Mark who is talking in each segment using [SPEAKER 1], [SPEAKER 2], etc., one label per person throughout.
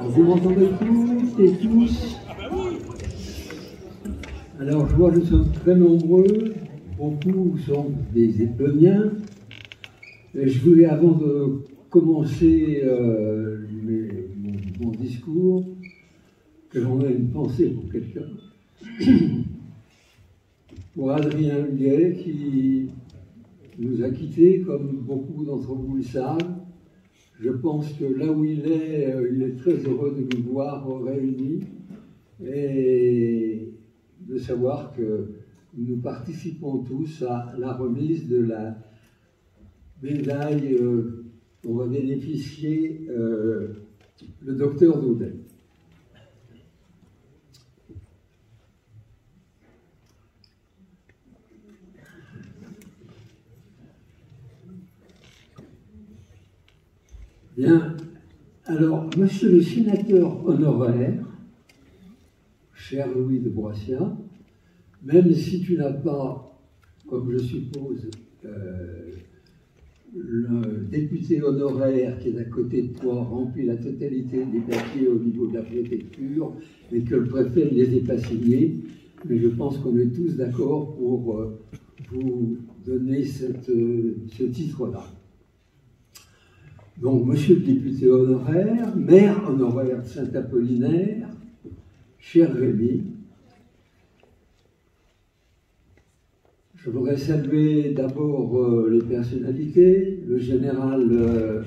[SPEAKER 1] Vous m'entendez toutes et tous? Alors, je vois que nous sommes très nombreux, beaucoup sont des Époniens. Et je voulais, avant de commencer mon discours, que j'en ai une pensée pour quelqu'un, pour Adrien Huguet, qui nous a quittés, comme beaucoup d'entre vous le savent. Je pense que là où il est très heureux de nous voir réunis et de savoir que nous participons tous à la remise de la médaille dont va bénéficier le docteur Daudet. Bien, alors, monsieur le sénateur honoraire, cher Louis de Broissia, même si tu n'as pas, comme je suppose, le député honoraire qui est à côté de toi remplit la totalité des papiers au niveau de la préfecture et que le préfet ne les ait pas signés, mais je pense qu'on est tous d'accord pour vous donner ce titre-là. Donc, monsieur le député honoraire, maire honoraire de Saint-Apollinaire, cher Rémi, je voudrais saluer d'abord les personnalités, le général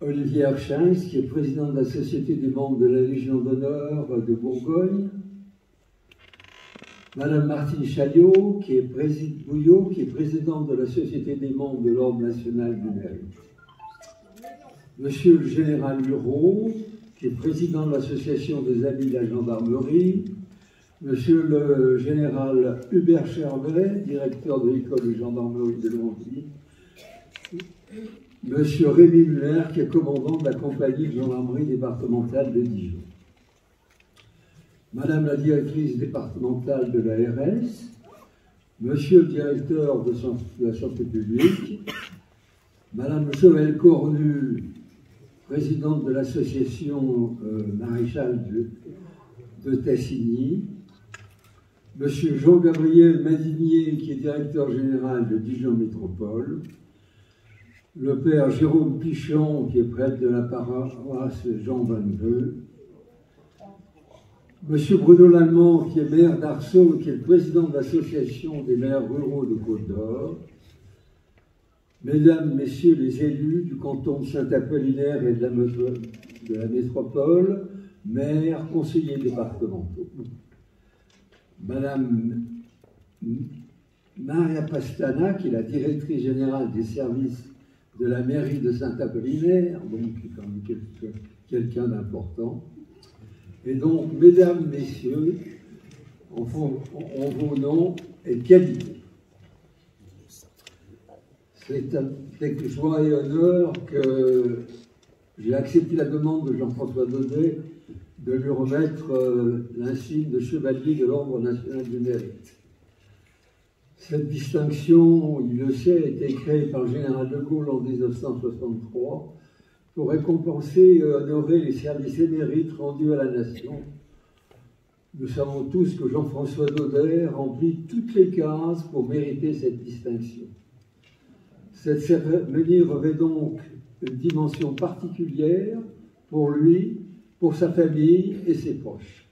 [SPEAKER 1] Olivier Herchins, qui est président de la Société des membres de la Légion d'honneur de Bourgogne, madame Martine Chaillot, qui est présidente de la Société des membres de l'Ordre national du mérite. Monsieur le général Hureau, qui est président de l'association des amis de la gendarmerie, monsieur le général Hubert Chervet, directeur de l'école de gendarmerie de Longwy, monsieur Rémi Muller, qui est commandant de la compagnie de gendarmerie départementale de Dijon, madame la directrice départementale de l'ARS, monsieur le directeur de la santé publique, madame Joëlle Cornu, présidente de l'association maréchal de Tassigny, monsieur Jean-Gabriel Madinier, qui est directeur général de Dijon Métropole, le père Jérôme Pichon, qui est prêtre de la paroisse Jean 22, monsieur Bruno Lallemand, qui est maire d'Arceau, qui est le président de l'association des maires ruraux de Côte-d'Or, mesdames, messieurs les élus du canton de Saint-Apollinaire et de la métropole, maires, conseillers départementaux, madame Maria Pastana, qui est la directrice générale des services de la mairie de Saint-Apollinaire, donc quand même quelqu'un d'important, et donc, mesdames, messieurs, en vos noms et qualités. C'est avec joie et honneur que j'ai accepté la demande de Jean-François Daudet de lui remettre l'insigne de chevalier de l'Ordre national du mérite. Cette distinction, il le sait, a été créée par le général de Gaulle en 1963 pour récompenser et honorer les services et mérites rendus à la nation. Nous savons tous que Jean-François Daudet remplit toutes les cases pour mériter cette distinction. Cette cérémonie revêt donc une dimension particulière pour lui, pour sa famille et ses proches.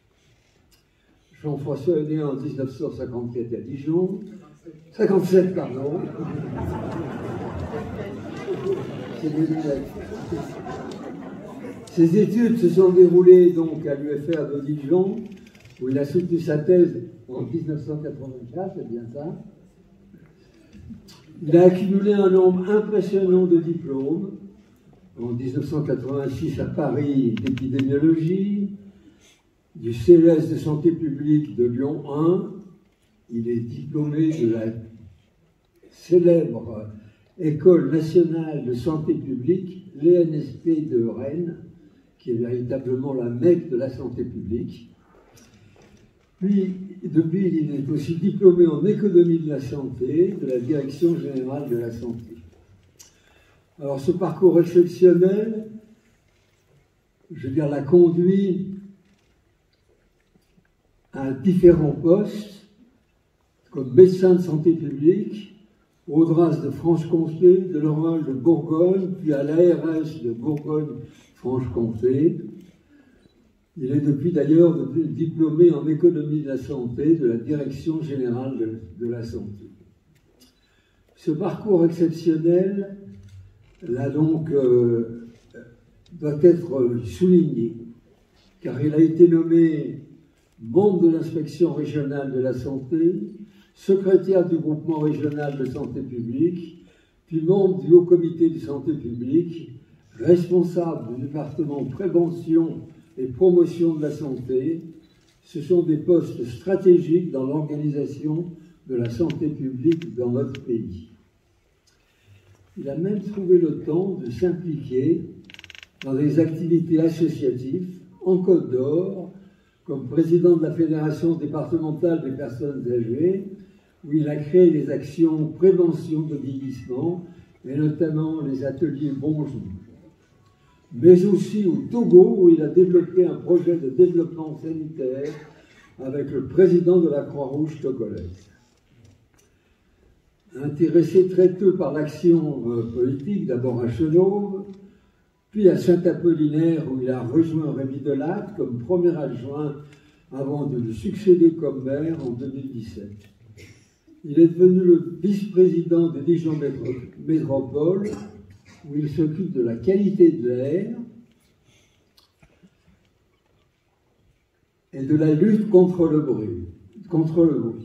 [SPEAKER 1] Jean-François est né en 1954 à Dijon, 57, pardon. Ses études se sont déroulées donc à l'UFR de Dijon, où il a soutenu sa thèse en 1984, c'est bien ça. Il a accumulé un nombre impressionnant de diplômes. En 1986 à Paris d'épidémiologie, du CES de santé publique de Lyon 1. Il est diplômé de la célèbre École nationale de santé publique, l'ENSP de Rennes, qui est véritablement la mecque de la santé publique. Puis, depuis, il est aussi diplômé en économie de la santé de la Direction générale de la santé. Alors ce parcours exceptionnel, je veux dire, l'a conduit à différents postes, comme médecin de santé publique, au DRAS de Franche-Comté, de l'Oral de Bourgogne, puis à l'ARS de Bourgogne-Franche-Comté. Il est depuis d'ailleurs diplômé en économie de la santé de la Direction générale de la santé. Ce parcours exceptionnel là donc, doit être souligné, car il a été nommé membre de l'inspection régionale de la santé, secrétaire du groupement régional de santé publique, puis membre du haut comité de santé publique, responsable du département prévention et promotion de la santé. Ce sont des postes stratégiques dans l'organisation de la santé publique dans notre pays. Il a même trouvé le temps de s'impliquer dans des activités associatives en Côte d'Or, comme président de la Fédération départementale des personnes âgées, où il a créé des actions prévention de vieillissement, et notamment les ateliers Bonjour. Mais aussi au Togo, où il a développé un projet de développement sanitaire avec le président de la Croix-Rouge togolaise. Intéressé très tôt par l'action politique, d'abord à Chenôve, puis à Saint-Apollinaire, où il a rejoint Rémy Delatte comme premier adjoint avant de le succéder comme maire en 2017. Il est devenu le vice-président de Dijon Métropole, où il s'occupe de la qualité de l'air et de la lutte contre le bruit,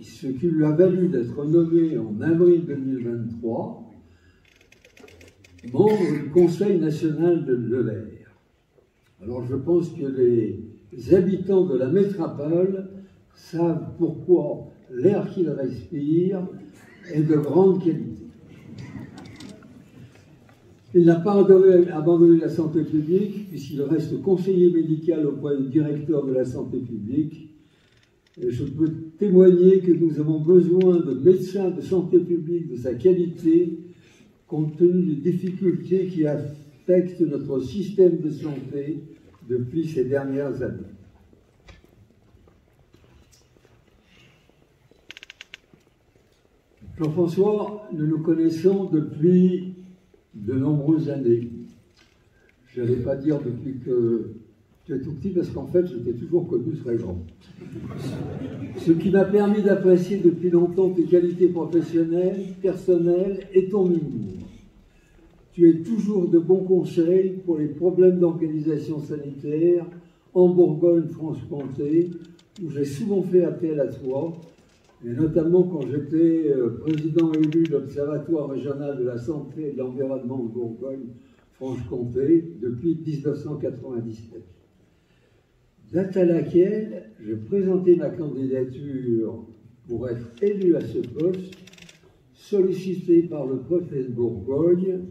[SPEAKER 1] ce qui lui a valu d'être nommé en avril 2023 membre du Conseil national de l'air. Alors je pense que les habitants de la métropole savent pourquoi l'air qu'ils respirent est de grande qualité. Il n'a pas abandonné la santé publique, puisqu'il reste conseiller médical auprès du directeur de la santé publique. Et je peux témoigner que nous avons besoin de médecins de santé publique de sa qualité, compte tenu des difficultés qui affectent notre système de santé depuis ces dernières années. Jean-François, nous nous connaissons depuis de nombreuses années. Je n'allais pas dire depuis que tu es tout petit, parce qu'en fait, je t'ai toujours connu très grand. Ce qui m'a permis d'apprécier depuis longtemps tes qualités professionnelles, personnelles et ton humour. Tu es toujours de bons conseils pour les problèmes d'organisation sanitaire en Bourgogne-Franche-Comté, où j'ai souvent fait appel à toi, et notamment quand j'étais président élu de l'Observatoire régional de la santé et de l'environnement de Bourgogne-Franche-Comté depuis 1997. Date à laquelle j'ai présenté ma candidature pour être élu à ce poste, sollicité par le préfet de Bourgogne,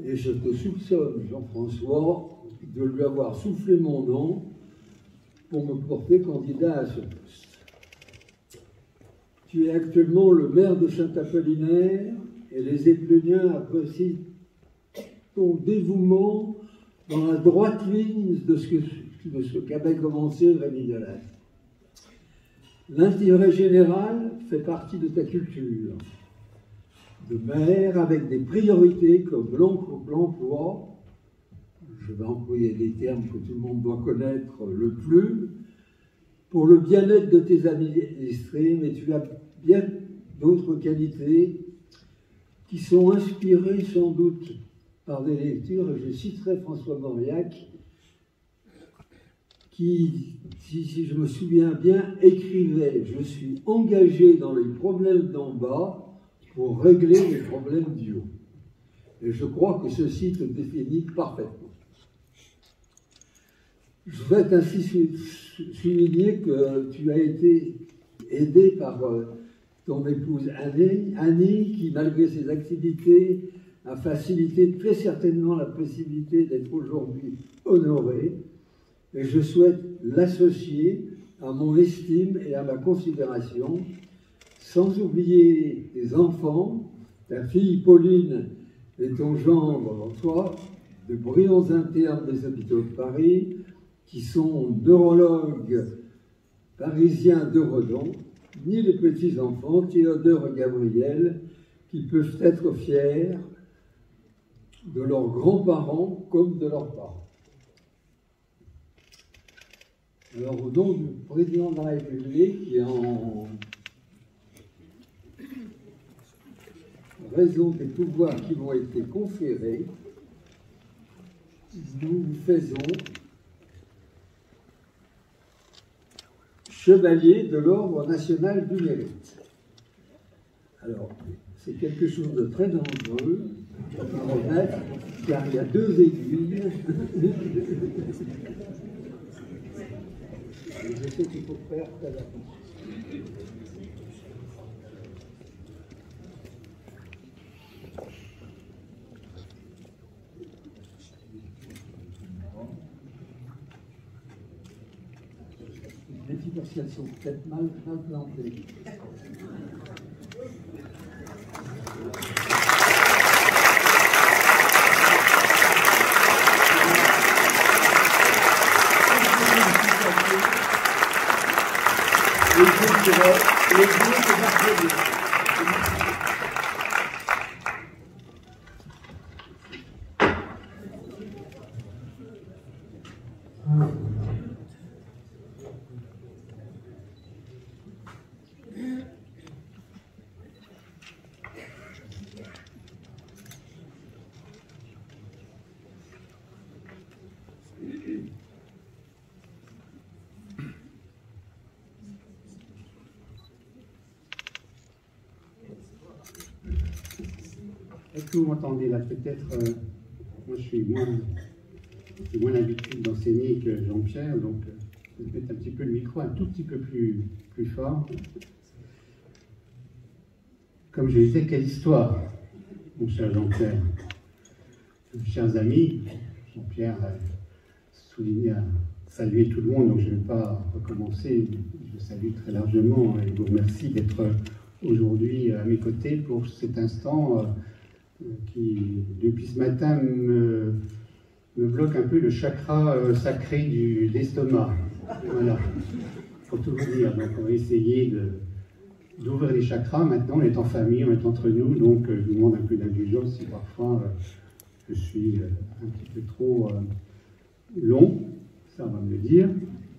[SPEAKER 1] et je te soupçonne, Jean-François, de lui avoir soufflé mon nom pour me porter candidat à ce poste. Tu es actuellement le maire de Saint-Apollinaire et les Épléniens apprécient ton dévouement dans la droite ligne de ce qu'avait commencé Rémy Delatte. L'intérêt général fait partie de ta culture de maire avec des priorités comme l'emploi, je vais employer des termes que tout le monde doit connaître le plus, pour le bien-être de tes administrés, mais tu as bien d'autres qualités qui sont inspirées sans doute par des lectures, et je citerai François Mauriac, qui, si je me souviens bien, écrivait « Je suis engagé dans les problèmes d'en bas pour régler les problèmes du haut ». Et je crois que ceci te définit parfaitement. Je souhaite ainsi souligner que tu as été aidé par ton épouse Annie, qui, malgré ses activités, a facilité très certainement la possibilité d'être aujourd'hui honorée. Et je souhaite l'associer à mon estime et à ma considération, sans oublier tes enfants, ta fille Pauline et ton gendre, toi, de brillants internes des hôpitaux de Paris, qui sont neurologues parisiens de renom, ni les petits-enfants, Théodore et Gabriel, qui peuvent être fiers de leurs grands-parents comme de leurs parents. Alors, au nom du président de la République, qui en raison des pouvoirs qui m'ont été conférés, nous vous faisons chevalier de l'Ordre national du mérite. Alors, c'est quelque chose de très dangereux à remettre, car il y a 2 aiguilles. Et je sais qu'il faut faire très attention. Les filles, parce qu'elles sont peut-être mal plantées.
[SPEAKER 2] Est-ce que vous m'entendez là? Peut-être, moi je suis moins l'habitude d'enseigner que Jean-Pierre, donc je vais mettre un petit peu le micro un tout petit peu plus fort. Comme je disais, quelle histoire, mon cher Jean-Pierre. Chers amis, Jean-Pierre a souligné, a salué tout le monde, donc je ne vais pas recommencer. Je salue très largement et vous remercie d'être aujourd'hui à mes côtés pour cet instant qui, depuis ce matin, me bloque un peu le chakra sacré de l'estomac. Voilà, pour tout vous dire. Donc on va essayer d'ouvrir les chakras. Maintenant, on est en famille, on est entre nous, donc je vous demande un peu d'indulgence si parfois je suis un petit peu trop long, ça on va me le dire.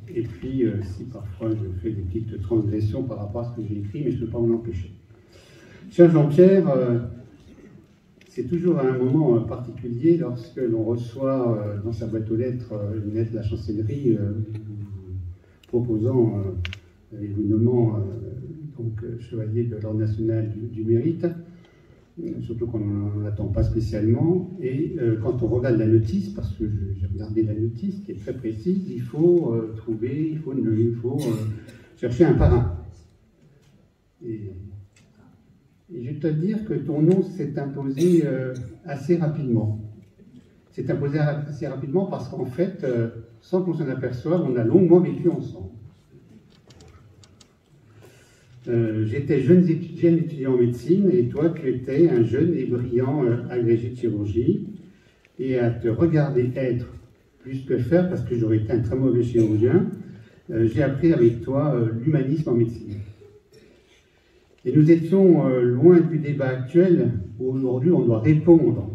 [SPEAKER 2] Et puis, si parfois je fais des petites transgressions par rapport à ce que j'ai écrit, mais je ne peux pas m'en empêcher. Cher Jean-Pierre, c'est toujours un moment particulier lorsque l'on reçoit dans sa boîte aux lettres une lettre de la chancellerie proposant l'événement donc chevalier de l'Ordre national du mérite, surtout qu'on n'en attend pas spécialement. Et quand on regarde la notice, parce que j'ai regardé la notice qui est très précise, il faut chercher un parrain. Et je dois te dire que ton nom s'est imposé assez rapidement. C'est imposé assez rapidement parce qu'en fait, sans qu'on s'en aperçoive, on a longuement vécu ensemble. J'étais jeune étudiant en médecine et toi tu étais un jeune et brillant agrégé de chirurgie, et à te regarder être plus que faire, parce que j'aurais été un très mauvais chirurgien, j'ai appris avec toi l'humanisme en médecine. Et nous étions loin du débat actuel où aujourd'hui on doit répondre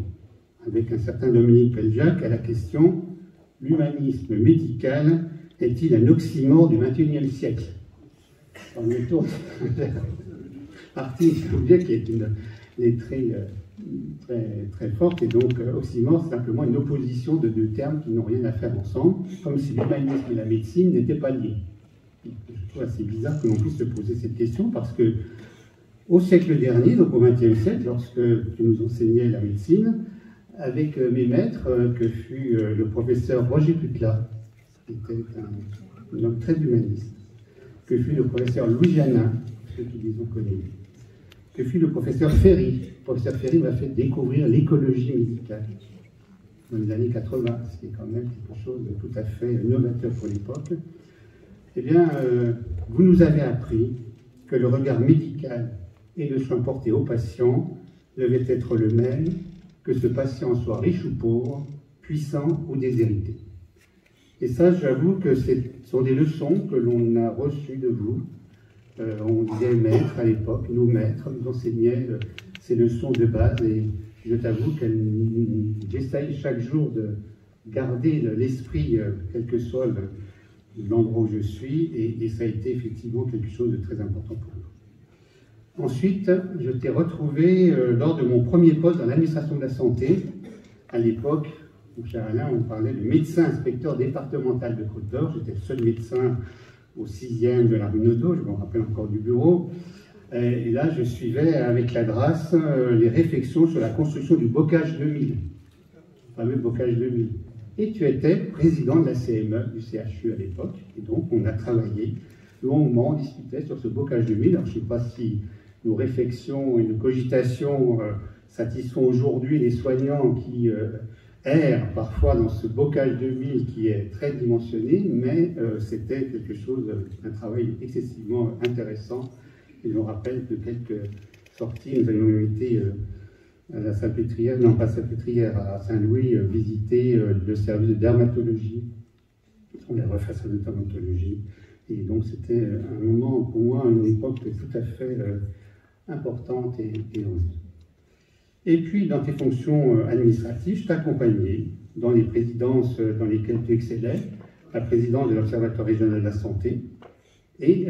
[SPEAKER 2] avec un certain Dominique Peljac à la question: l'humanisme médical est-il un oxymore du XXIe siècle? On est autour article qui est une lettrée très forte, et donc oxymore, c'est simplement une opposition de 2 termes qui n'ont rien à faire ensemble, comme si l'humanisme et la médecine n'étaient pas liés. Je trouve assez bizarre que l'on puisse se poser cette question, parce que au siècle dernier, donc au XXe siècle, lorsque tu nous enseignais la médecine, avec mes maîtres, que fut le professeur Roger Putla, qui était un homme très humaniste, que fut le professeur Louis Janin, ceux qui les ont connus, que fut le professeur Ferry. Le professeur Ferry m'a fait découvrir l'écologie médicale dans les années 80, ce qui est quand même quelque chose de tout à fait novateur pour l'époque. Eh bien, vous nous avez appris que le regard médical et le soin porté aux patients devait être le même que ce patient soit riche ou pauvre, puissant ou déshérité. Et ça, j'avoue que ce sont des leçons que l'on a reçues de vous. On disait maître à l'époque, nos maîtres nous enseignaient ces leçons de base, et je t'avoue que j'essaye chaque jour de garder l'esprit, quel que soit l'endroit où je suis, et ça a été effectivement quelque chose de très important pour nous. Ensuite, je t'ai retrouvé lors de mon premier poste dans l'administration de la santé. À l'époque, mon cher Alain, on parlait de médecin inspecteur départemental de Côte-d'Or. J'étais le seul médecin au 6e de la rue Nodo, je me rappelle encore du bureau. Et là, je suivais avec la DRAS les réflexions sur la construction du Bocage 2000, le fameux Bocage 2000. Et tu étais président de la CME, du CHU à l'époque, et donc on a travaillé longuement, on discutait sur ce Bocage 2000. Alors je ne sais pas si nos réflexions et nos cogitations satisfont aujourd'hui les soignants qui errent parfois dans ce Bocage 2000 qui est très dimensionné, mais c'était quelque chose, un travail excessivement intéressant. Et je me rappelle que quelques sorties, nous avions été à la Salpêtrière, non pas Salpêtrière, à Saint-Louis, visiter le service de dermatologie. On les refaçons de dermatologie. Et donc c'était un moment, pour moi, une époque tout à fait importante et heureuse. Et puis, dans tes fonctions administratives, je t'accompagnais dans les présidences dans lesquelles tu excellais, la présidence de l'Observatoire régional de la santé, et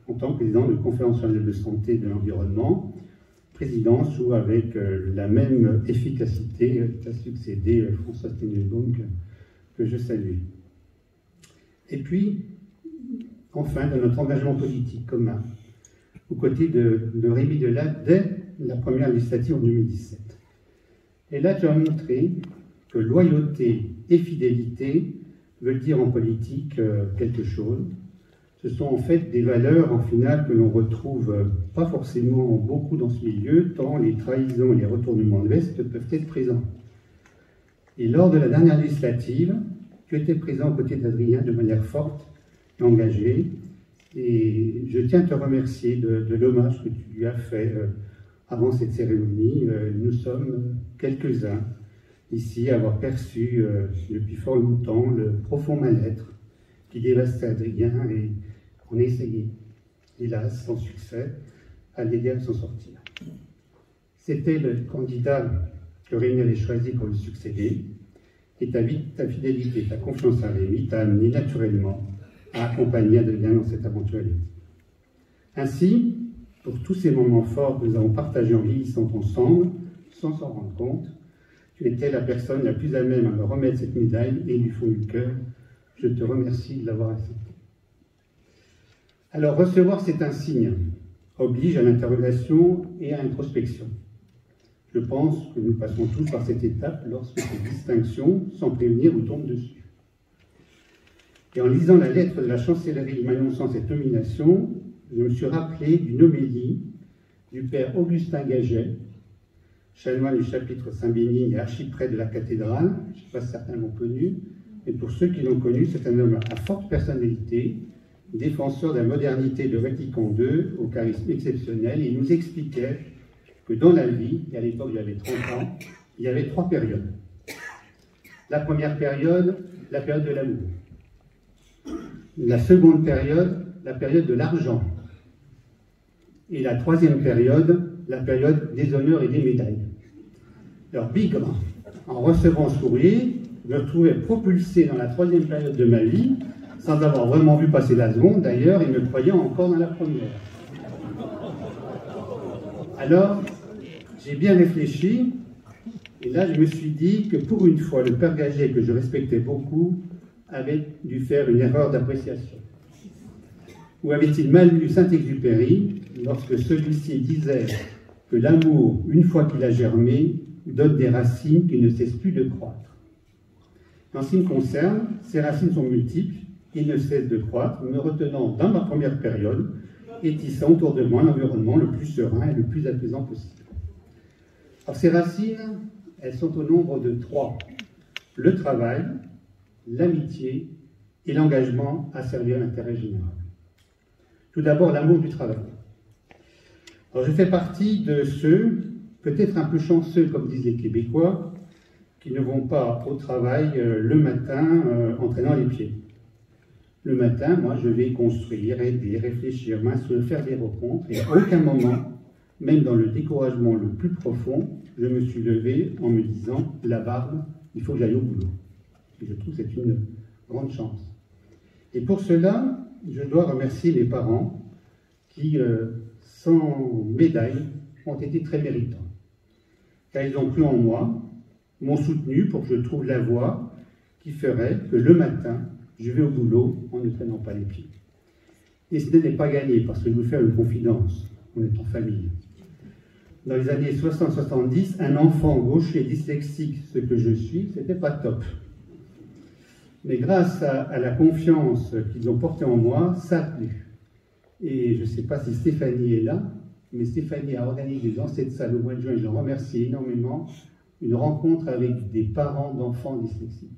[SPEAKER 2] en tant que président de conférence régionale de santé et de l'environnement, présidence où, avec la même efficacité, tu as succédé François Tenenbaum que je salue. Et puis, enfin, de notre engagement politique commun, aux côtés de Rémi Delatte dès la première législature en 2017. Et là, tu as montré que loyauté et fidélité veulent dire en politique quelque chose. Ce sont en fait des valeurs, en final, que l'on retrouve pas forcément beaucoup dans ce milieu, tant les trahisons et les retournements de veste peuvent être présents. Et lors de la dernière législative, tu étais présent aux côtés d'Adrien de manière forte et engagée, et je tiens à te remercier de l'hommage que tu lui as fait avant cette cérémonie. Nous sommes quelques-uns ici à avoir perçu depuis fort longtemps le profond mal-être qui dévastait Adrien, et on a essayé, hélas sans succès, à l'aider à s'en sortir. C'était le candidat que Rémi avait choisi pour lui succéder, et ta fidélité, ta confiance à Rémi t'a amené naturellement à accompagner Adrien dans cette aventure. Ainsi, pour tous ces moments forts que nous avons partagés en vieillissant ensemble, sans s'en rendre compte, tu étais la personne la plus à même à me remettre cette médaille, et du fond du cœur, je te remercie de l'avoir accepté. Alors, recevoir cet insigne oblige à l'interrogation et à l'introspection. Je pense que nous passons tous par cette étape lorsque ces distinctions, sans prévenir, nous tombent dessus. Et en lisant la lettre de la chancellerie m'annonçant cette nomination, je me suis rappelé d'une homélie du père Augustin Gaget, chanoine du chapitre Saint-Bénigne et archiprêtre de la cathédrale. Je ne sais pas si certains l'ont connu, mais pour ceux qui l'ont connu, c'est un homme à forte personnalité, défenseur de la modernité de Vatican II, au charisme exceptionnel. Et il nous expliquait que dans la vie, et à l'époque j'avais 30 ans, il y avait 3 périodes. La première période, la période de l'amour. La seconde période, la période de l'argent. Et la troisième période, la période des honneurs et des médailles. Alors, bigre, en recevant ce courrier, je me retrouvais propulsé dans la troisième période de ma vie, sans avoir vraiment vu passer la seconde d'ailleurs, et me croyant encore dans la première. Alors, j'ai bien réfléchi, et là je me suis dit que pour une fois, le père Gaget, que je respectais beaucoup, avait dû faire une erreur d'appréciation. Ou avait-il mal lu Saint-Exupéry lorsque celui-ci disait que l'amour, une fois qu'il a germé, donne des racines qui ne cessent plus de croître. En ce qui me concerne, ces racines sont multiples et ne cessent de croître, me retenant dans ma première période et tissant autour de moi l'environnement le plus serein et le plus apaisant possible. Alors ces racines, elles sont au nombre de 3. Le travail, l'amitié et l'engagement à servir l'intérêt général. Tout d'abord, l'amour du travail. Alors, je fais partie de ceux peut-être un peu chanceux, comme disent les Québécois, qui ne vont pas au travail le matin en traînant les pieds. Le matin, moi, je vais construire, aider, réfléchir, m'instruire, faire des rencontres, et à aucun moment, même dans le découragement le plus profond, je me suis levé en me disant « la barbe, il faut que j'aille au boulot ». Et je trouve que c'est une grande chance. Et pour cela, je dois remercier mes parents qui, sans médaille, ont été très méritants. Car ils ont cru en moi, m'ont soutenu pour que je trouve la voie qui ferait que le matin, je vais au boulot en ne traînant pas les pieds. Et ce n'est pas gagné, parce que je vais vous faire une confidence, on est en famille. Dans les années 60-70, un enfant gaucher dyslexique, ce que je suis, c'était pas top. Mais grâce à la confiance qu'ils ont portée en moi, ça a plu. Et je ne sais pas si Stéphanie est là, mais Stéphanie a organisé dans cette salle au mois de juin, je l'en remercie énormément, une rencontre avec des parents d'enfants dyslexiques.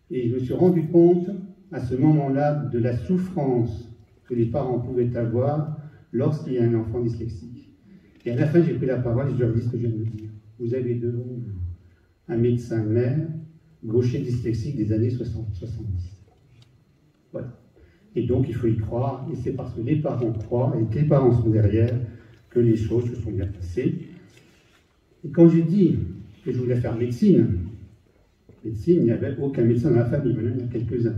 [SPEAKER 2] Et je me suis rendu compte, à ce moment-là, de la souffrance que les parents pouvaient avoir lorsqu'il y a un enfant dyslexique. Et à la fin, j'ai pris la parole et je leur dis ce que je viens de vous dire. Vous avez devant vous un médecin mère, gaucher dyslexique des années 60-70. Voilà. Et donc, il faut y croire, et c'est parce que les parents croient et que les parents sont derrière que les choses se sont bien passées. Et quand j'ai dit que je voulais faire médecine, il n'y avait aucun médecin dans la famille, maintenant il y en a quelques-uns.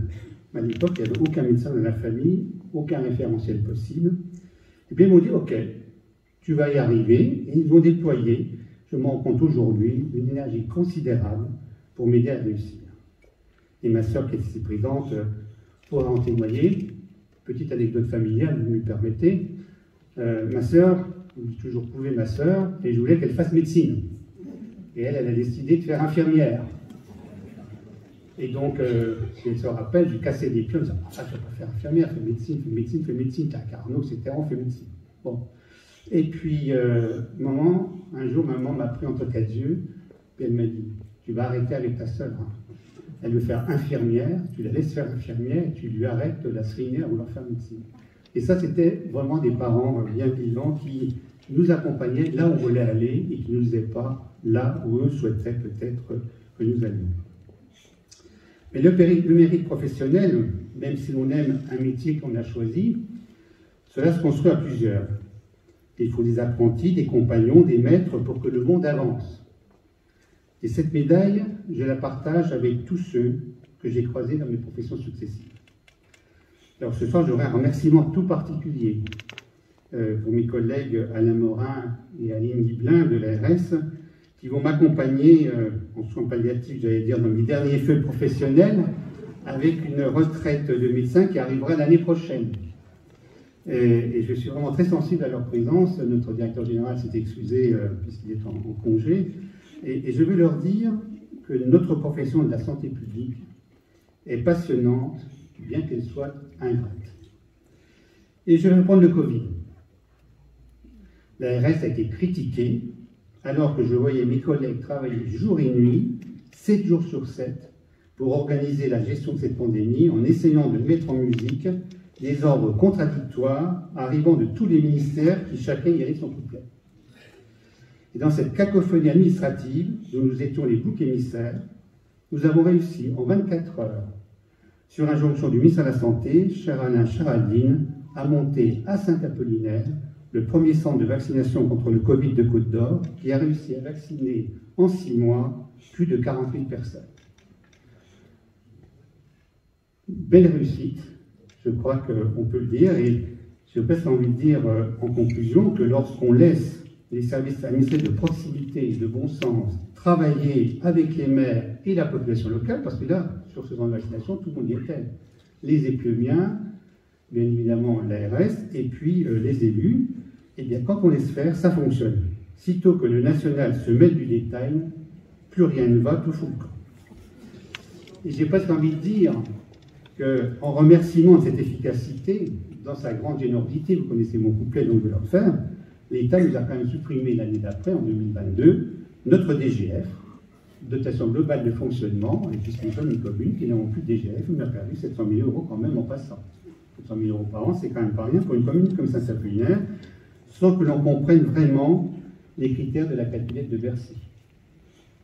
[SPEAKER 2] À l'époque, il n'y avait aucun médecin dans la famille, aucun référentiel possible. Et bien, ils m'ont dit, ok, tu vas y arriver, et ils vont déployer, je me rends compte aujourd'hui, une énergie considérable pour m'aider à réussir. Et ma sœur, qui est ici présente, pourra en témoigner. Petite anecdote familiale, vous me permettez. Ma sœur, je dis toujours prouver ma sœur, et je voulais qu'elle fasse médecine. Et elle a décidé de faire infirmière. Et donc, si elle se rappelle, j'ai cassé des pieds en disant « Ah, tu ne vas pas faire infirmière, fais médecine, fais médecine, fais médecine, t'as un Carnot, etc., on fait médecine. » Bon. Et puis, un jour, maman m'a pris entre quatre yeux, et elle m'a dit « Tu vas arrêter avec ta sœur. Hein. Elle veut faire infirmière, tu la laisses faire infirmière, et tu lui arrêtes de la seriner à vouloir faire médecine. » Et ça, c'était vraiment des parents bien vivants qui nous accompagnaient là où on voulait aller et qui ne nous disaient pas là où eux souhaitaient peut-être que nous allions. Mais le mérite professionnel, même si l'on aime un métier qu'on a choisi, cela se construit à plusieurs. Il faut des apprentis, des compagnons, des maîtres pour que le monde avance. Et cette médaille, je la partage avec tous ceux que j'ai croisés dans mes professions successives. Alors ce soir, j'aurai un remerciement tout particulier pour mes collègues Alain Morin et Aline Guiblin de l'ARS, qui vont m'accompagner en soins palliatifs, j'allais dire, dans mes derniers feux professionnels, avec une retraite de médecin qui arrivera l'année prochaine. Et je suis vraiment très sensible à leur présence. Notre directeur général s'est excusé puisqu'il est en congé. Et je veux leur dire que notre profession de la santé publique est passionnante, bien qu'elle soit ingrate. Et je vais prendre le Covid. L'ARS a été critiquée, alors que je voyais mes collègues travailler jour et nuit, 7 jours sur 7, pour organiser la gestion de cette pandémie, en essayant de mettre en musique des ordres contradictoires arrivant de tous les ministères qui chacun y allait son couplet. Et dans cette cacophonie administrative, dont nous étions les boucs émissaires, nous avons réussi en 24 heures, sur injonction du ministère de la Santé, cher Alain Charaldine, à monter à Saint-Apollinaire le premier centre de vaccination contre le Covid de Côte d'Or, qui a réussi à vacciner en 6 mois plus de 40 000 personnes. Belle réussite, je crois qu'on peut le dire, et j'ai presque envie de dire en conclusion que lorsqu'on laisse les services administratifs de proximité et de bon sens travailler avec les maires et la population locale, parce que là, sur ce centre de vaccination, tout le monde y était. Les Éplumiens, bien évidemment l'ARS, et puis les élus, eh bien, quand on laisse faire, ça fonctionne. Sitôt que le national se met du détail, plus rien ne va, tout fout le camp. Et j'ai presque envie de dire qu'en remerciement de cette efficacité, dans sa grande générosité, vous connaissez mon couplet, donc je vais le refaire, l'État nous a quand même supprimé l'année d'après, en 2022, notre DGF, dotation globale de fonctionnement, et puisque nous sommes une commune qui n'avons plus de DGF, on a perdu 700 000 € quand même en passant. 700 000 € par an, c'est quand même pas rien pour une commune comme Saint-Apollinaire, sans que l'on comprenne vraiment les critères de la calculette de Bercy.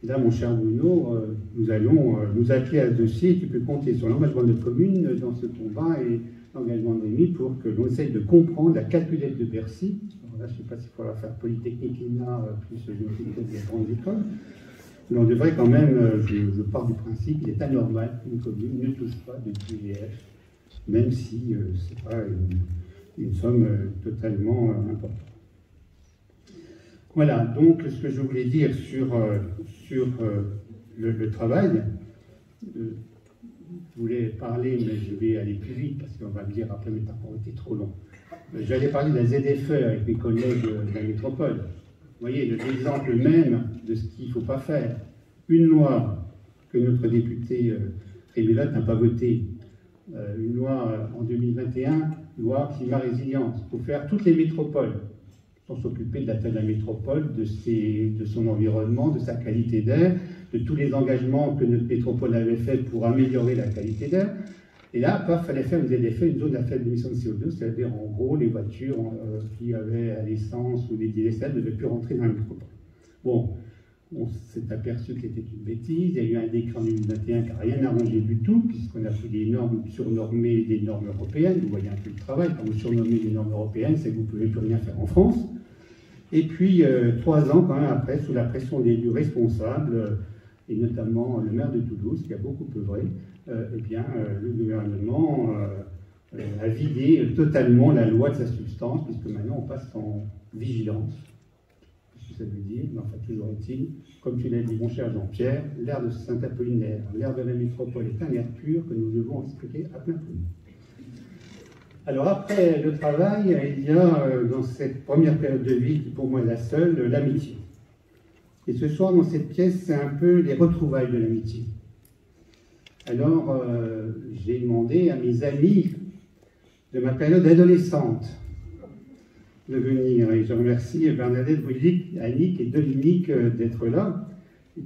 [SPEAKER 2] Là, mon cher Bruno, nous allons nous atteler à ce dossier. Tu peux compter sur l'engagement de notre commune dans ce combat et l'engagement de Rémi pour que l'on essaye de comprendre la calculette de Bercy. Alors là, je ne sais pas s'il faudra faire Polytechnique, INA, plus des grandes écoles. Mais on devrait quand même, je pars du principe qu'il est anormal qu'une commune ne touche pas de TIF, même si ce n'est pas une somme totalement importante. Voilà, donc ce que je voulais dire sur le travail, je voulais parler, mais je vais aller plus vite parce qu'on va me dire après mes parcours étaient trop longs. J'allais parler de la ZFE avec mes collègues de la métropole. Vous voyez, l'exemple même de ce qu'il ne faut pas faire. Une loi que notre député Rémulotte n'a pas votée, une loi en 2021, loi climat résilience, pour faire toutes les métropoles, pour s'occuper de la taille de la métropole, de son environnement, de sa qualité d'air, de tous les engagements que notre métropole avait fait pour améliorer la qualité d'air. Et là, paf, il fallait faire une ZFE, une zone à faible émission de CO2, c'est-à-dire en gros, les voitures qui avaient à l'essence ou des diesels ne devaient plus rentrer dans la métropole. Bon, on s'est aperçu que c'était une bêtise. Il y a eu un décret en 2021 qui n'a rien arrangé du tout, puisqu'on a pris des normes surnormées des normes européennes. Vous voyez un peu le travail. Quand vous surnommez les normes européennes, c'est que vous ne pouvez plus rien faire en France. Et puis, 3 ans quand même après, sous la pression des élus responsables, et notamment le maire de Toulouse, qui a beaucoup œuvré, eh bien, le gouvernement a vidé totalement la loi de sa substance, puisque maintenant on passe en vigilance. Qu'est-ce que ça veut dire? Mais enfin, toujours est-il, comme tu l'as dit, mon cher Jean-Pierre, l'air de Saint-Apollinaire, l'air de la métropole est un air pur que nous devons respecter à plein poumon. Alors après le travail, il y a dans cette première période de vie, qui pour moi est la seule, l'amitié. Et ce soir, dans cette pièce, c'est un peu les retrouvailles de l'amitié. Alors, j'ai demandé à mes amis de ma période adolescente de venir. Et je remercie Bernadette Bruylic, Annick et Dominique d'être là,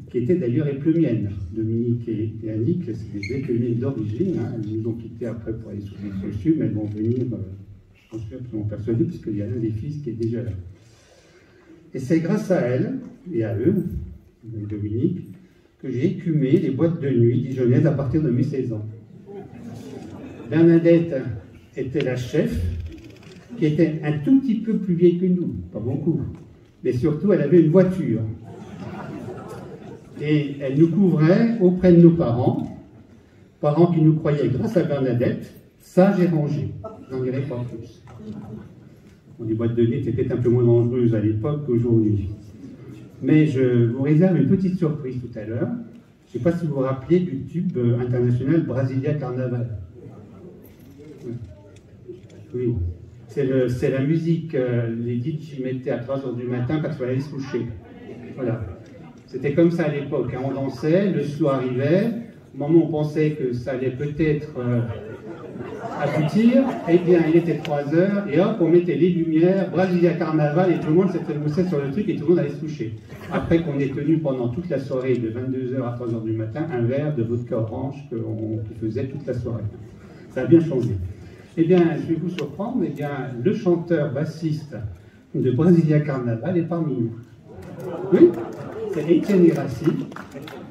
[SPEAKER 2] qui étaient d'ailleurs éplumiennes. Dominique et Annick, c'est des éplumiennes d'origine. Hein. Elles nous ont quittés après pour aller sous le sud, mais elles vont venir, je suis absolument persuadé, puisqu'il y a l'un des fils qui est déjà là. Et c'est grâce à elles, et à eux, Dominique, que j'ai écumé les boîtes de nuit dijonnaises à partir de mes 16 ans. Bernadette était la chef, qui était un tout petit peu plus vieille que nous, pas beaucoup, mais surtout elle avait une voiture. Et elle nous couvrait auprès de nos parents qui nous croyaient, grâce à Bernadette, sages et rangés. J'en dirai pas plus. Bon, les boîtes de nuit étaient peut-être un peu moins dangereuses à l'époque qu'aujourd'hui. Mais je vous réserve une petite surprise tout à l'heure. Je ne sais pas si vous vous rappelez du tube international Brasilia Carnaval. Oui. C'est la musique, les DJ mettaient à 3h du matin quand il fallait aller se coucher. Voilà. C'était comme ça à l'époque. Hein. On dansait, le soir arrivait. Au moment où on pensait que ça allait peut-être aboutir, eh bien, il était 3h, et hop, on mettait les lumières, Brasilia Carnaval, et tout le monde s'était moussé sur le truc, et tout le monde allait se coucher. Après qu'on ait tenu pendant toute la soirée, de 22h à 3h du matin, un verre de vodka orange qui faisait toute la soirée. Ça a bien changé. Eh bien, je vais vous surprendre, eh bien, le chanteur bassiste de Brasilia Carnaval est parmi nous. Oui, c'est Étienne Hérassi.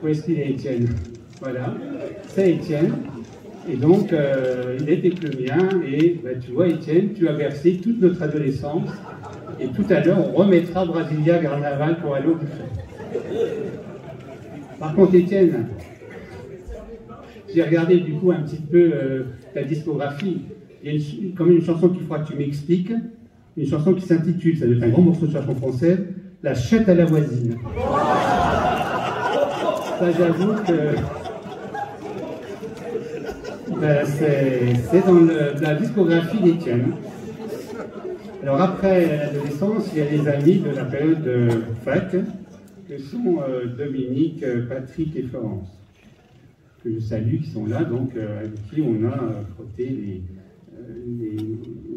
[SPEAKER 2] Où est-ce qu'il est, Étienne? Voilà, c'est Étienne. Et donc, il était le mien, et bah, tu vois, Étienne, tu as versé toute notre adolescence, et tout à l'heure, on remettra Brasilia Carnaval pour aller au buffet. Par contre, Étienne, j'ai regardé du coup un petit peu ta discographie. Il y a quand même une chanson qu'il faudra que tu m'expliques, une chanson qui s'intitule, ça doit être un grand morceau de chanson française, La chatte à la voisine. Ça, j'avoue que c'est dans la discographie d'Étienne. Alors après l'adolescence, il y a les amis de la période de fac, que sont Dominique, Patrick et Florence, que je salue, qui sont là, donc avec qui on a frotté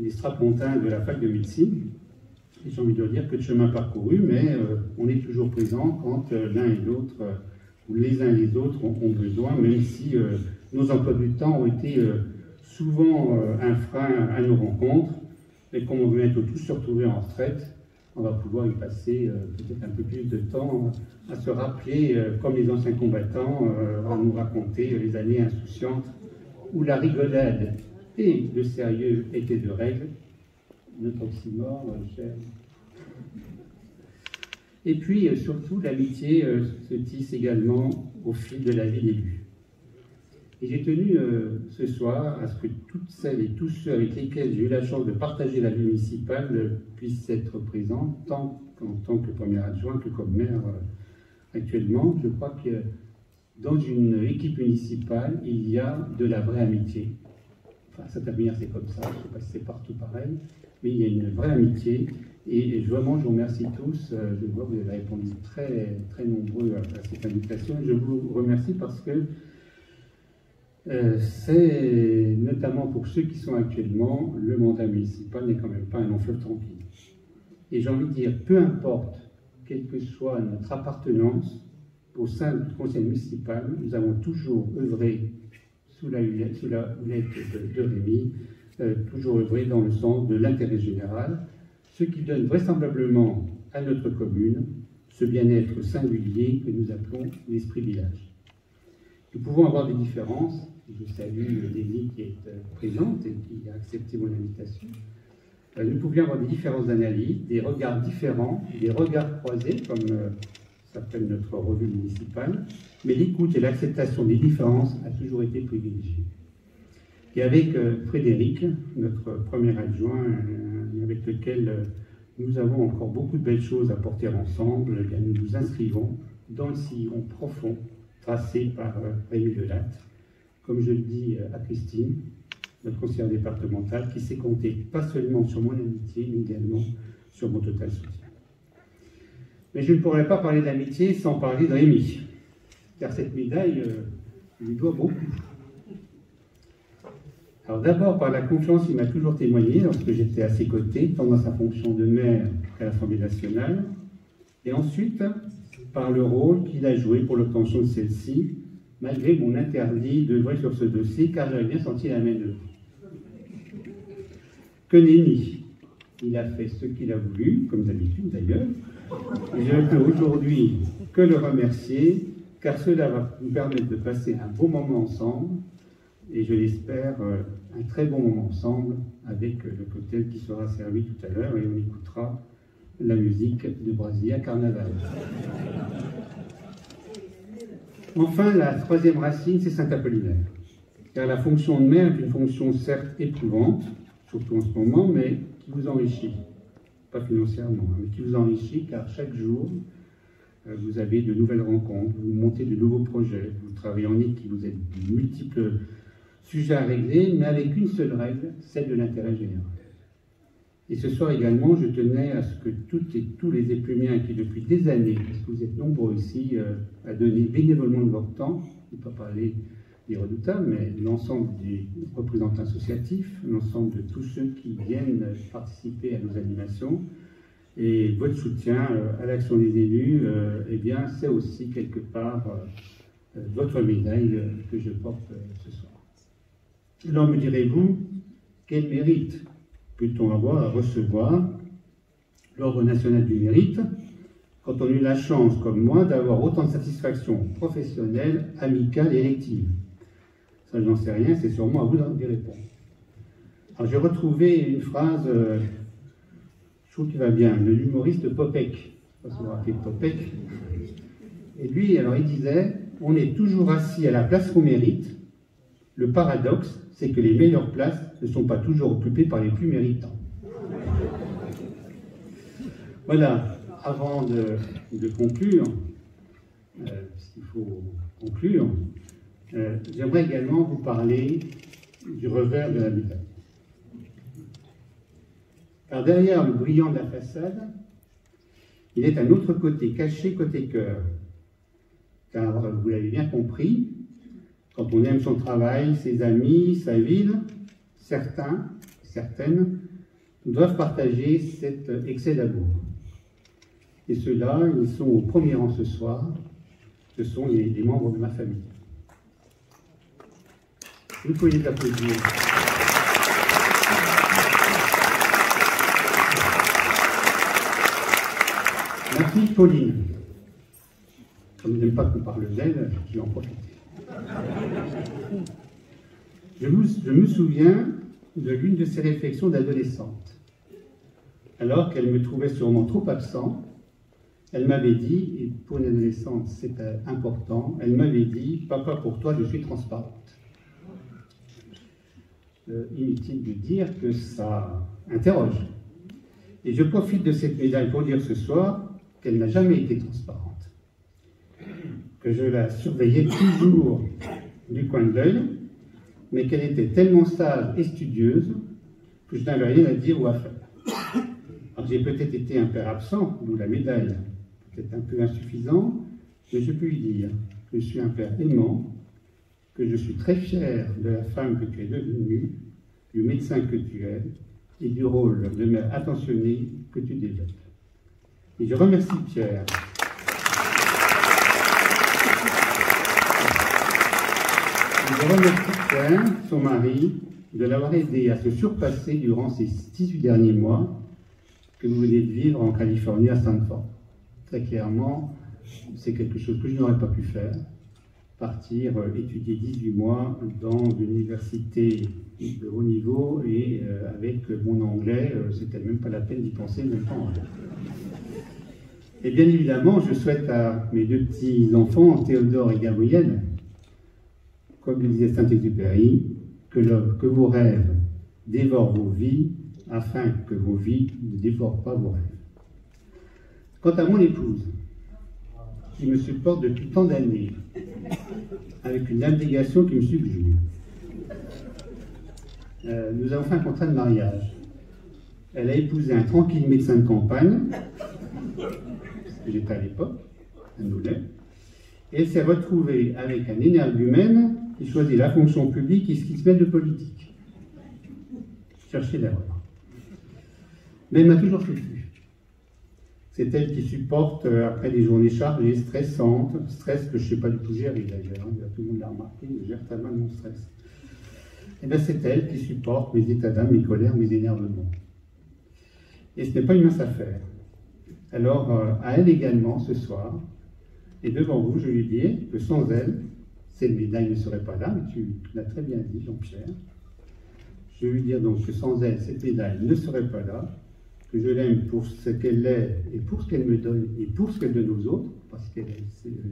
[SPEAKER 2] les strapontins de la fac de médecine. Et j'ai envie de dire que de chemin parcouru, mais on est toujours présent quand l'un et l'autre, ou les uns et les autres ont besoin, même si nos emplois du temps ont été souvent un frein à nos rencontres, et qu'on va bientôt tous se retrouver en retraite, on va pouvoir y passer peut-être un peu plus de temps à se rappeler, comme les anciens combattants, à nous raconter les années insouciantes où la rigolade et le sérieux étaient de règle. Notre oxymore, cher. Et puis, surtout, l'amitié se tisse également au fil de la vie d'élus. Et j'ai tenu ce soir à ce que toutes celles et tous ceux avec lesquels j'ai eu la chance de partager la vie municipale puissent être présents, tant en tant que premier adjoint que comme maire actuellement. Je crois que dans une équipe municipale, il y a de la vraie amitié. Enfin, cette manière, c'est comme ça, je ne sais pas si c'est partout pareil, mais il y a une vraie amitié. Et vraiment, je vous remercie tous. Je vois que vous avez répondu très, très nombreux à cette invitation. Je vous remercie parce que c'est notamment pour ceux qui sont actuellement, le mandat municipal n'est quand même pas un long fleuve tranquille. Et j'ai envie de dire, peu importe quelle que soit notre appartenance au sein du conseil municipal, nous avons toujours œuvré sous la houlette de Rémy, toujours œuvré dans le sens de l'intérêt général, ce qui donne vraisemblablement à notre commune ce bien-être singulier que nous appelons l'esprit village. Nous pouvons avoir des différences. Je salue Lélie qui est présente et qui a accepté mon invitation. Nous pouvions avoir des différences d'analyse, des regards différents, des regards croisés, comme s'appelle notre revue municipale, mais l'écoute et l'acceptation des différences a toujours été privilégiée. Et avec Frédéric, notre premier adjoint, avec lequel nous avons encore beaucoup de belles choses à porter ensemble, nous nous inscrivons dans le sillon profond tracé par Rémy Delatte. Comme je le dis à Christine, notre conseillère départementale, qui s'est comptée pas seulement sur mon amitié, mais également sur mon total soutien. Mais je ne pourrais pas parler d'amitié sans parler de Rémy, car cette médaille lui doit beaucoup. Alors d'abord par la confiance qu'il m'a toujours témoignée lorsque j'étais à ses côtés, tant dans sa fonction de maire qu'à l'Assemblée nationale, et ensuite par le rôle qu'il a joué pour l'obtention de celle-ci, malgré mon interdit d'œuvrer sur ce dossier, car j'avais bien senti la main de l'eau. Que nenni, il a fait ce qu'il a voulu, comme d'habitude d'ailleurs, et je ne peux aujourd'hui que le remercier, car cela va nous permettre de passer un bon moment ensemble, et je l'espère, un très bon moment ensemble, avec le cocktail qui sera servi tout à l'heure, et on écoutera la musique de Brasilia Carnaval. Enfin, la troisième racine, c'est Saint-Apollinaire. Car la fonction de maire est une fonction certes éprouvante, surtout en ce moment, mais qui vous enrichit. Pas financièrement, mais qui vous enrichit, car chaque jour, vous avez de nouvelles rencontres, vous montez de nouveaux projets, vous travaillez en équipe, vous avez de multiples sujets à régler, mais avec une seule règle, celle de l'intérêt général. Et ce soir également, je tenais à ce que toutes et tous les éplumiens qui, depuis des années, parce que vous êtes nombreux ici, à donner bénévolement de votre temps, je ne peux pas parler des redoutables, mais l'ensemble des représentants associatifs, l'ensemble de tous ceux qui viennent participer à nos animations, et votre soutien à l'action des élus, eh bien, c'est aussi quelque part votre médaille que je porte ce soir. Alors me direz-vous, quel mérite peut-on avoir à recevoir l'Ordre national du mérite quand on a eu la chance, comme moi, d'avoir autant de satisfactions professionnelles, amicales et électives? Ça, je n'en sais rien, c'est sûrement à vous d'y répondre. Alors, j'ai retrouvé une phrase, je trouve qu'il va bien, de l'humoriste Popek. Je ne sais pas si vous vous rappelez de Popek. Et lui, alors, il disait, on est toujours assis à la place qu'on mérite. Le paradoxe, c'est que les meilleures places ne sont pas toujours occupées par les plus méritants. Voilà, avant de conclure, puisqu'il faut conclure, j'aimerais également vous parler du revers de la médaille. Car derrière le brillant de la façade, il est un autre côté caché, côté cœur. Car, vous l'avez bien compris, quand on aime son travail, ses amis, sa ville, certains, certaines, doivent partager cet excès d'amour. Et ceux-là, ils sont au premier rang ce soir, ce sont les membres de ma famille. Vous pouvez les applaudir. fille Pauline. Comme je n'aime pas qu'on parle d'elle, je vais en profiter. Je me souviens de l'une de ses réflexions d'adolescente. Alors qu'elle me trouvait sûrement trop absent, elle m'avait dit, et pour une adolescente c'est important, elle m'avait dit « Papa, pour toi, je suis transparente ». Inutile de dire que ça interroge. Et je profite de cette médaille pour dire ce soir qu'elle n'a jamais été transparente. Que je la surveillais toujours du coin de l'œil, mais qu'elle était tellement sage et studieuse que je n'avais rien à dire ou à faire. Alors j'ai peut-être été un père absent, d'où la médaille, peut-être un peu insuffisant, mais je peux lui dire que je suis un père aimant, que je suis très fier de la femme que tu es devenue, du médecin que tu es, et du rôle de mère attentionnée que tu développes. Et je remercie Pierre. Je remercie Pierre, son mari, de l'avoir aidé à se surpasser durant ces 18 derniers mois que vous venez de vivre en Californie à Stanford. Très clairement, c'est quelque chose que je n'aurais pas pu faire. Partir étudier 18 mois dans une université de haut niveau et avec mon anglais, c'était même pas la peine d'y penser, même pas en anglais. Et bien évidemment, je souhaite à mes deux petits-enfants, Théodore et Gabriel, comme le disait Saint-Exupéry, que vos rêves dévorent vos vies, afin que vos vies ne dévorent pas vos rêves. Quant à mon épouse, qui me supporte depuis tant d'années, avec une abnégation qui me subjugue, nous avons fait un contrat de mariage. Elle a épousé un tranquille médecin de campagne, parce que j'étais à l'époque, à Noulet, et elle s'est retrouvée avec un énergumène qui choisit la fonction publique et ce qui se met de politique. Cherchez l'erreur. Mais elle m'a toujours soutenu. C'est elle qui supporte, après des journées chargées, stressantes, stress que je ne sais pas du tout gérer d'ailleurs, tout le monde l'a remarqué, je gère tellement mon stress. Et bien c'est elle qui supporte mes états d'âme, mes colères, mes énervements. Et ce n'est pas une mince affaire. Alors, à elle également, ce soir, et devant vous, je lui dis que sans elle, cette médaille ne serait pas là, mais tu l'as très bien dit, Jean-Pierre. Je vais lui dire donc que sans elle, cette médaille ne serait pas là, que je l'aime pour ce qu'elle est et pour ce qu'elle me donne et pour ce qu'elle donne aux autres, parce qu'elle a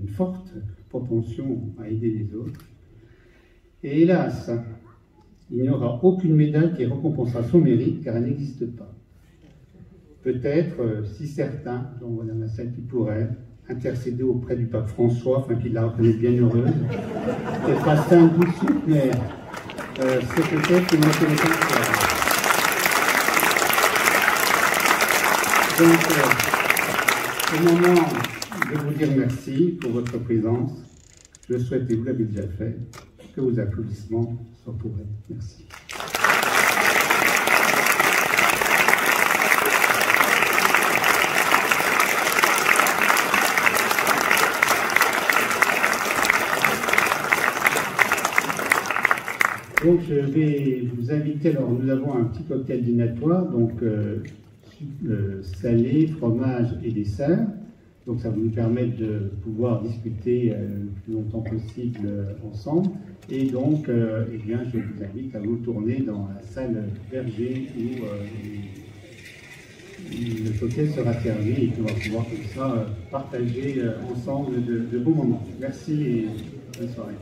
[SPEAKER 2] une forte propension à aider les autres. Et hélas, il n'y aura aucune médaille qui récompensera son mérite, car elle n'existe pas. Peut-être, si certains, dont Madame la Salle, qui pourraient intercéder auprès du pape François, afin qu'il la reconnaisse bien heureuse, qu'elle fasse un bout de soupe, mais c'est peut-être une reconnaissance. Donc, au moment de vous dire merci pour votre présence, je souhaite, et vous l'avez déjà fait, que vos applaudissements soient pour elle. Merci. Donc je vais vous inviter, alors nous avons un petit cocktail dînatoire, donc salé, fromage et dessert. Donc ça va nous permettre de pouvoir discuter le plus longtemps possible ensemble. Et donc, eh bien, je vous invite à vous tourner dans la salle Berger où le cocktail sera servi et qu'on va pouvoir comme ça partager ensemble de beaux moments. Merci et bonne soirée.